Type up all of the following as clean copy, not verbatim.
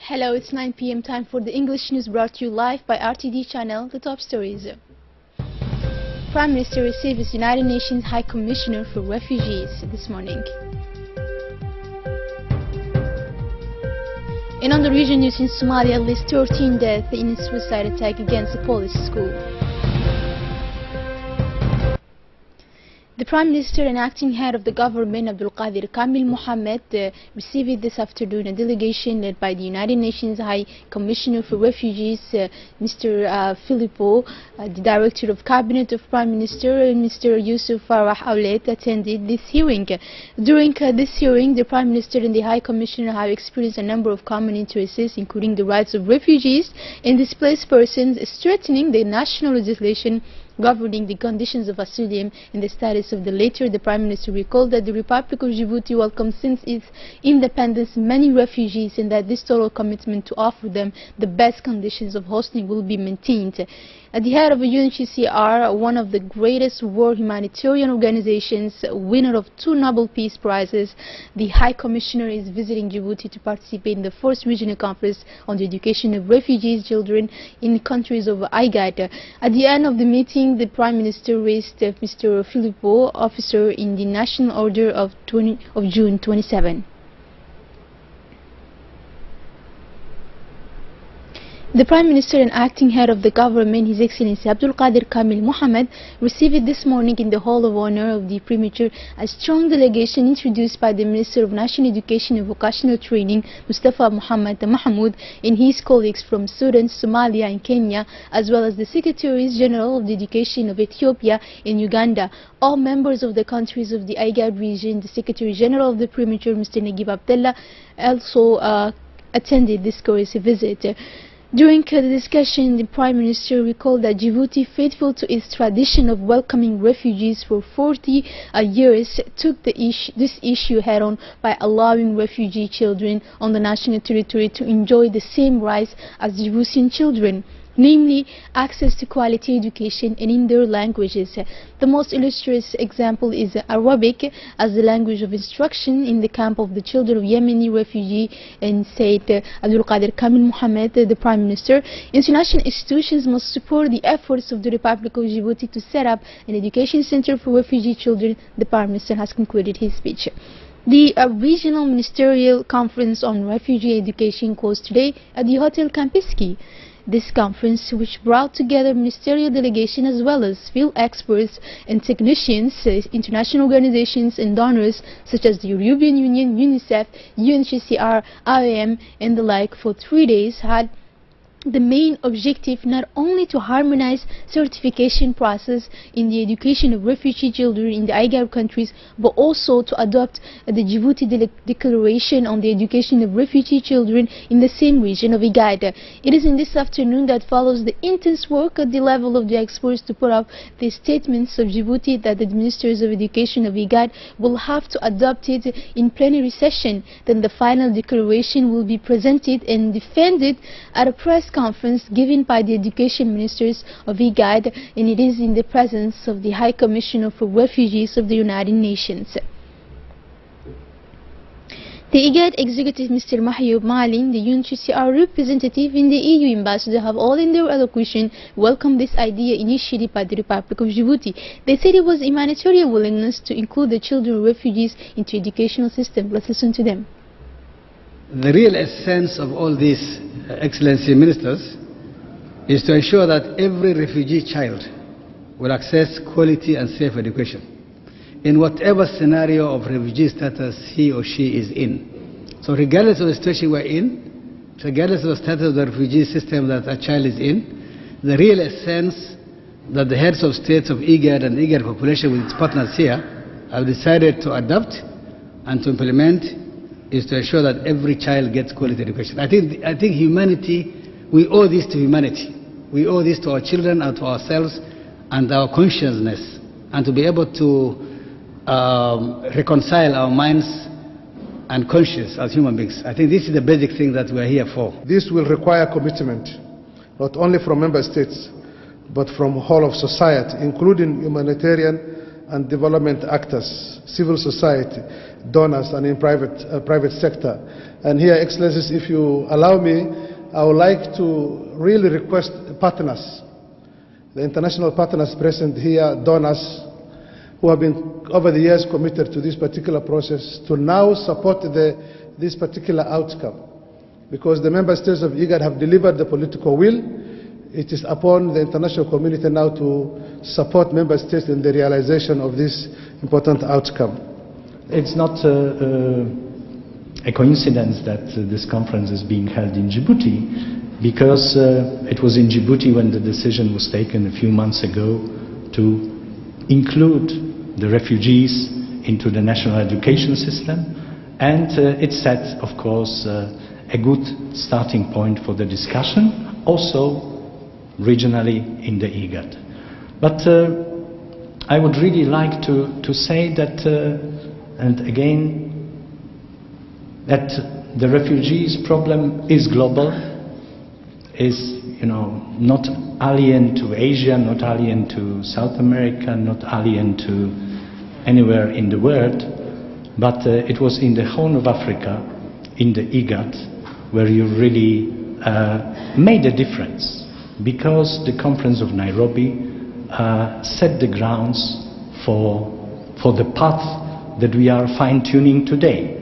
Hello, it's 9 p.m. time for the English news brought to you live by RTD channel. The top stories. Prime Minister receives United Nations High Commissioner for Refugees this morning. In on the region news in Somalia, at least 13 deaths in a suicide attack against a police school. The Prime Minister and acting head of the government, Abdul Qadir Kamil Mohammed, received this afternoon a delegation led by the United Nations High Commissioner for Refugees, Mr. Filippo. The Director of Cabinet of Prime Minister, Mr. Yusuf Farah Aulet, attended this hearing. During this hearing, the Prime Minister and the High Commissioner have experienced a number of common interests, including the rights of refugees and displaced persons, strengthening the national legislation governing the conditions of asylum and the status of the latter. The Prime Minister recalled that the Republic of Djibouti welcomed since its independence many refugees and that this total commitment to offer them the best conditions of hosting will be maintained. At the head of UNHCR, one of the greatest world humanitarian organizations, winner of 2 Nobel Peace Prizes, the High Commissioner is visiting Djibouti to participate in the first regional conference on the education of refugees children in countries of IGAD. At the end of the meeting, the Prime Minister raised Mr. Filippo, officer in the National Order of June 27. The Prime Minister and acting head of the government, His Excellency Abdul Qadir Kamil Mohammed, received this morning in the Hall of Honor of the Premature a strong delegation introduced by the Minister of National Education and Vocational Training, Mustafa Muhammad Mahmoud, and his colleagues from Sudan, Somalia and Kenya, as well as the Secretaries General of the Education of Ethiopia and Uganda. All members of the countries of the IGAD region, the Secretary General of the Premature, Mr. Nagib Abdullah, also attended this courtesy visit. During the discussion, the Prime Minister recalled that Djibouti, faithful to its tradition of welcoming refugees for 40 years, took this issue head-on by allowing refugee children on the national territory to enjoy the same rights as Djiboutian children, namely access to quality education and in their languages. The most illustrious example is Arabic as the language of instruction in the camp of the children of Yemeni refugee, and said Abdul Qadir Kamil Mohammed, the Prime Minister. International institutions must support the efforts of the Republic of Djibouti to set up an education center for refugee children. The Prime Minister has concluded his speech. The Regional Ministerial Conference on Refugee Education closed today at the Hotel Kampiski. This conference, which brought together ministerial delegation as well as field experts and technicians, international organizations and donors such as the European Union, UNICEF, UNHCR, IOM and the like, for 3 days, had the main objective not only to harmonize certification process in the education of refugee children in the IGAD countries, but also to adopt the Djibouti Declaration on the education of refugee children in the same region of IGAD. It is in this afternoon that follows the intense work at the level of the experts to put up the statements of Djibouti that the ministers of education of IGAD will have to adopt it in plenary session. Then the final declaration will be presented and defended at a press conference given by the education ministers of IGAD, and it is in the presence of the High Commissioner for Refugees of the United Nations. The IGAD executive, Mr. Mahyub Malin, the UNHCR representative and the EU ambassador have all in their elocution welcomed this idea initiated by the Republic of Djibouti. They said it was a humanitarian willingness to include the children of refugees into educational system. Let's listen to them. The real essence of all these, Excellency Ministers, is to ensure that every refugee child will access quality and safe education in whatever scenario of refugee status he or she is in. So regardless of the situation we're in, regardless of the status of the refugee system that a child is in, the real essence that the heads of states of IGAD and IGAD population with its partners here have decided to adopt and to implement is to ensure that every child gets quality education. I think humanity, we owe this to humanity. We owe this to our children and to ourselves and our consciousness, and to be able to reconcile our minds and conscience as human beings. I think this is the basic thing that we are here for. This will require commitment, not only from member states, but from the whole of society, including humanitarian and development actors, civil society, donors, and in private sector. And here, Excellencies, if you allow me, I would like to really request partners, the international partners present here, donors, who have been over the years committed to this particular process, to now support this particular outcome. Because the member states of IGAD have delivered the political will, it is upon the international community now to support member states in the realization of this important outcome. It's not a coincidence that this conference is being held in Djibouti, because it was in Djibouti when the decision was taken a few months ago to include the refugees into the national education system, and it set, of course, a good starting point for the discussion, also regionally in the IGAD. But I would really like to say that, and again, that the refugees problem is global, is not alien to Asia, not alien to South America, not alien to anywhere in the world, but it was in the Horn of Africa, in the IGAD, where you really made a difference, because the conference of Nairobi set the grounds for the path that we are fine-tuning today.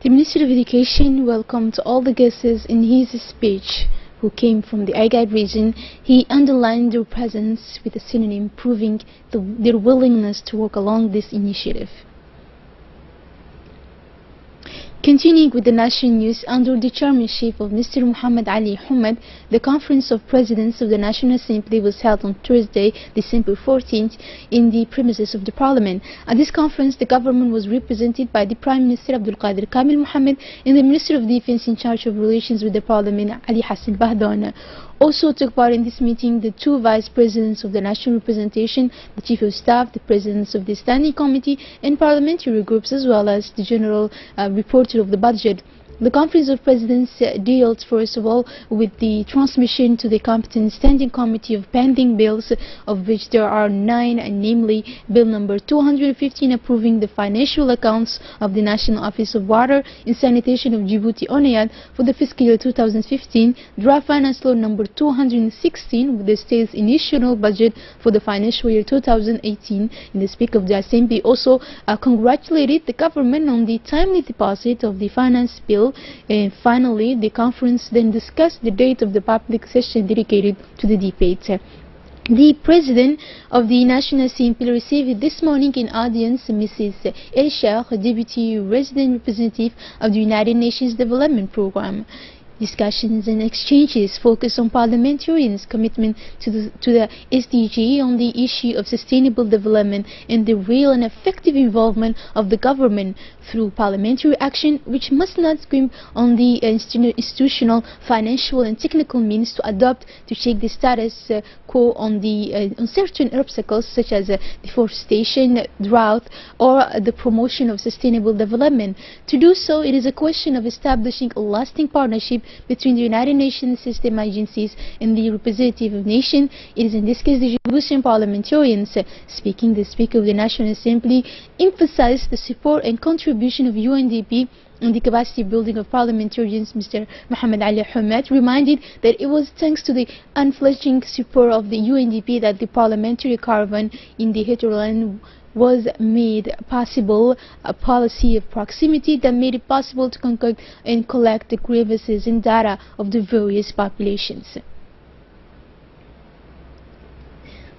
The Minister of Education welcomed all the guests in his speech who came from the IGAD region. He underlined their presence with a synonym proving their willingness to work along this initiative. Continuing with the national news, under the chairmanship of Mr. Muhammad Ali Ahmed, the Conference of Presidents of the National Assembly was held on Thursday, December 14th, in the premises of the Parliament. At this conference, the government was represented by the Prime Minister Abdul Qadir Kamil Mohammed and the Minister of Defense in charge of relations with the Parliament, Ali Hassan Bahdan. Also took part in this meeting the two Vice Presidents of the National Representation, the Chief of Staff, the Presidents of the Standing Committee and parliamentary groups, as well as the General Reporter of the Budget. The Conference of Presidents dealt first of all with the transmission to the competent Standing Committee of pending bills, of which there are 9, namely Bill number 215 approving the financial accounts of the National Office of Water and Sanitation of Djibouti ONAYAD for the fiscal year 2015, Draft Finance Law number 216 with the state's initial budget for the financial year 2018. And the Speaker of the Assembly also congratulated the government on the timely deposit of the finance bill. And finally, the conference then discussed the date of the public session dedicated to the debate. The President of the National Assembly received this morning in audience Mrs. El Sheikh, Deputy Resident Representative of the United Nations Development Programme. Discussions and exchanges focus on parliamentarians' commitment to the SDG on the issue of sustainable development and the real and effective involvement of the government through parliamentary action, which must not scrimp on the institutional, financial and technical means to adopt to check the status quo on certain obstacles such as deforestation, drought or the promotion of sustainable development. To do so, it is a question of establishing a lasting partnership between the United Nations system agencies and the representative nation. It is in this case the Djiboutian parliamentarians. Speaking, the Speaker of the National Assembly emphasized the support and contribution of UNDP in the capacity building of parliamentarians. Mr. Muhammad Ali Ahmed reminded that it was thanks to the unflinching support of the UNDP that the parliamentary caravan in the hinterland was made possible, a policy of proximity that made it possible to concoct and collect the grievances and data of the various populations.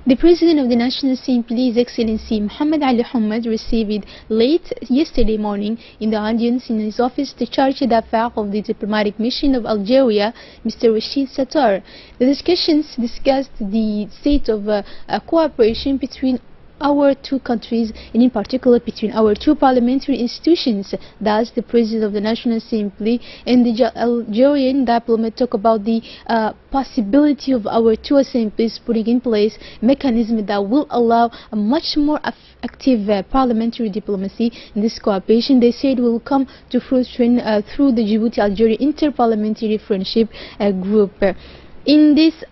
The President of the National Assembly, His Excellency Muhammad Ali Ahmed, received late yesterday morning in the audience in his office the Chargé d'Affaires of the Diplomatic Mission of Algeria, Mr. Rashid Sattar. The discussions discussed the state of cooperation between our two countries, and in particular between our two parliamentary institutions. Thus, the President of the National Assembly and the Algerian diplomat talk about the possibility of our two assemblies putting in place mechanisms that will allow a much more active parliamentary diplomacy. In this cooperation, they said, will come to fruition through the Djibouti-Algeria Inter-Parliamentary Friendship Group. In this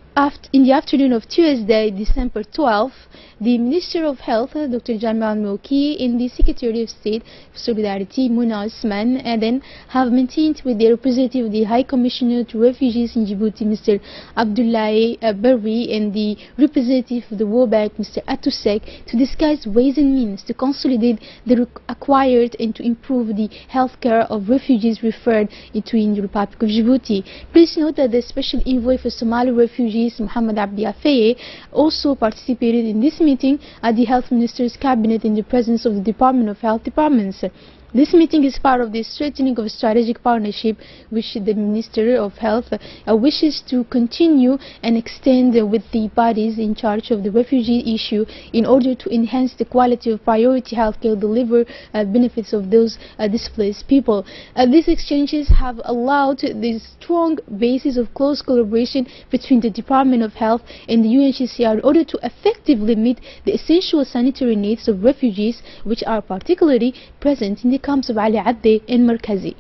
in the afternoon of Tuesday, December 12, the Minister of Health, Dr. Jamal Mouki, and the Secretary of State for Solidarity, Muna Osman, and then have maintained with the representative of the High Commissioner to Refugees in Djibouti, Mr. Abdullahi Barri, and the representative of the World Bank, Mr. Atusek, to discuss ways and means to consolidate the acquired and to improve the health care of refugees referred into in the Republic of Djibouti. Please note that the Special Envoy for Somali Refugees, Muhammad Abdi Afeye, also participated in this meeting at the Health Minister's Cabinet in the presence of the Department of Health departments. This meeting is part of the strengthening of a strategic partnership which the Minister of Health wishes to continue and extend with the bodies in charge of the refugee issue in order to enhance the quality of priority healthcare deliver benefits of those displaced people. These exchanges have allowed the strong basis of close collaboration between the Department of Health and the UNHCR in order to effectively meet the essential sanitary needs of refugees which are particularly present in the camps of Ali Adde and Markazi.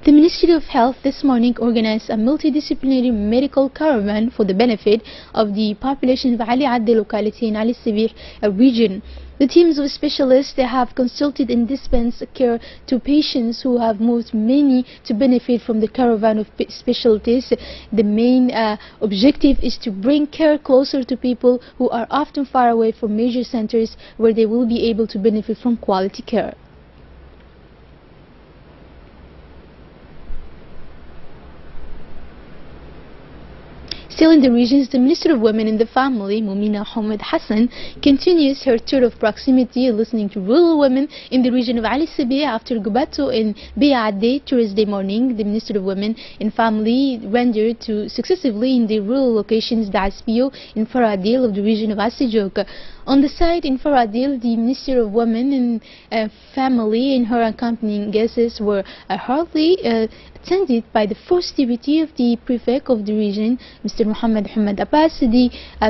The Ministry of Health this morning organized a multidisciplinary medical caravan for the benefit of the population of Ali Adde locality in Ali Sabir region. The teams of specialists have consulted and dispensed care to patients who have moved many to benefit from the caravan of specialties. The main objective is to bring care closer to people who are often far away from major centers where they will be able to benefit from quality care. Still in the regions, the Minister of Women and the Family, Mumina Hamid Hassan, continues her tour of proximity, listening to rural women in the region of Ali Sabia after Gubato and Be'adde Thursday morning. The Minister of Women and Family rendered to successively in the rural locations Daspio and Faradil of the region of Asijok. On the side in Faradil, the Minister of Women and Family and her accompanying guests were hardly attended by the first deputy of the prefect of the region, Mr. Muhammad Hamad Abbas, the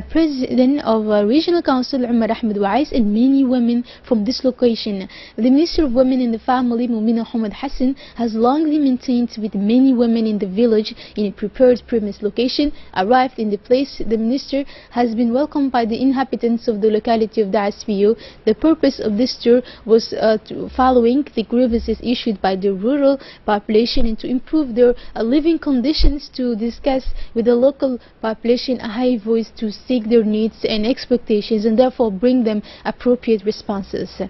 president of Regional Council, Umar Ahmed Wais, and many women from this location. The Minister of Women and the Family, Mumina Hamad Hassan, has long been maintained with many women in the village in a prepared premise location. Arrived in the place, the minister has been welcomed by the inhabitants of the locality of Daspio. The purpose of this tour was following the grievances issued by the rural population and to improve their living conditions, to discuss with the local population a high voice to seek their needs and expectations and therefore bring them appropriate responses.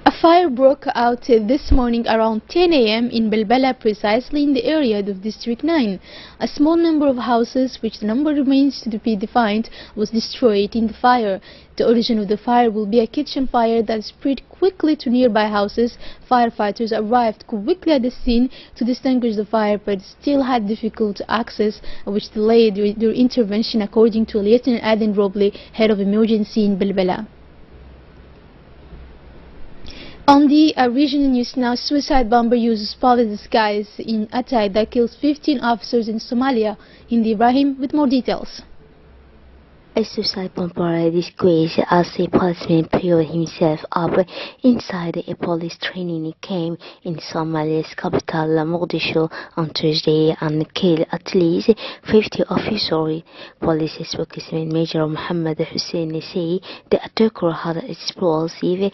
A fire broke out this morning around 10 a.m. in Belbela, precisely in the area of District 9. A small number of houses, which the number remains to be defined, was destroyed in the fire. The origin of the fire will be a kitchen fire that spread quickly to nearby houses. Firefighters arrived quickly at the scene to distinguish the fire, but still had difficult access, which delayed their intervention, according to Lieutenant Aden Robley, head of emergency in Belbela. On the regional news now, suicide bomber uses police disguise in Atay that kills 15 officers in Somalia. Hindi Ibrahim with more details. A suicide bomber disguised as a policeman put himself up inside a police training camp in Somalia's capital, Mogadishu, on Thursday and killed at least 50 officers. Police spokesman Major Muhammad Hussein said the attacker had explosive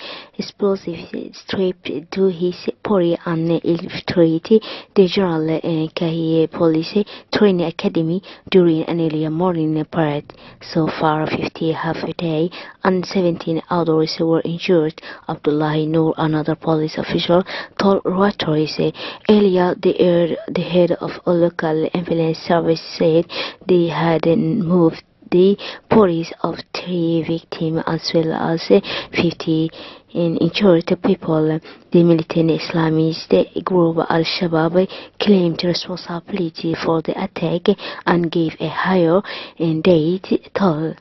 stripped to his body and infiltrated the General Kahie Police Training Academy during an early morning parade. So far, 50 half a day and 17 others were injured. Abdullahi Noor, another police official, told Reuters earlier the head of a local ambulance service said they had moved the bodies of 3 victims as well as 50 injured people. The militant Islamist group Al-Shabaab claimed responsibility for the attack and gave a higher date toll.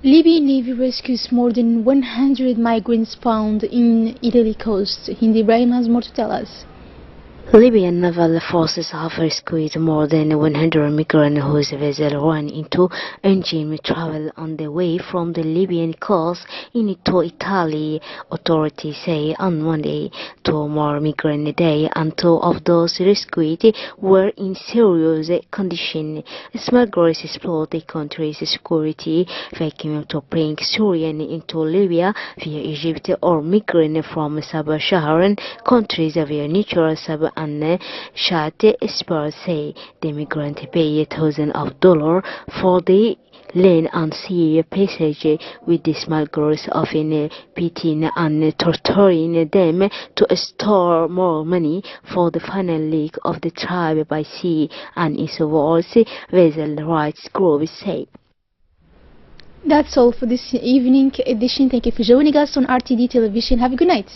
Libyan Navy rescues more than 100 migrants found in Italy coast. Hindi Ibrahim has more to tell us. Libyan naval forces have rescued more than 100 migrants whose vessel ran into engine travel on the way from the Libyan coast into Italy. Authorities say on Monday 2 more migrants died and 2 of those rescued were in serious condition. Smugglers exploit the country's security vacuum to bring Syrians into Libya via Egypt or migrants from sub-Saharan countries via natural sub and Chad. Experts say the migrants pay thousands of dollars for the land and sea passage, with the smugglers often beating and torturing them to store more money for the final leg of the tribe by sea, and its words, vessel rights groups say. That's all for this evening edition. Thank you for joining us on RTD Television. Have a good night.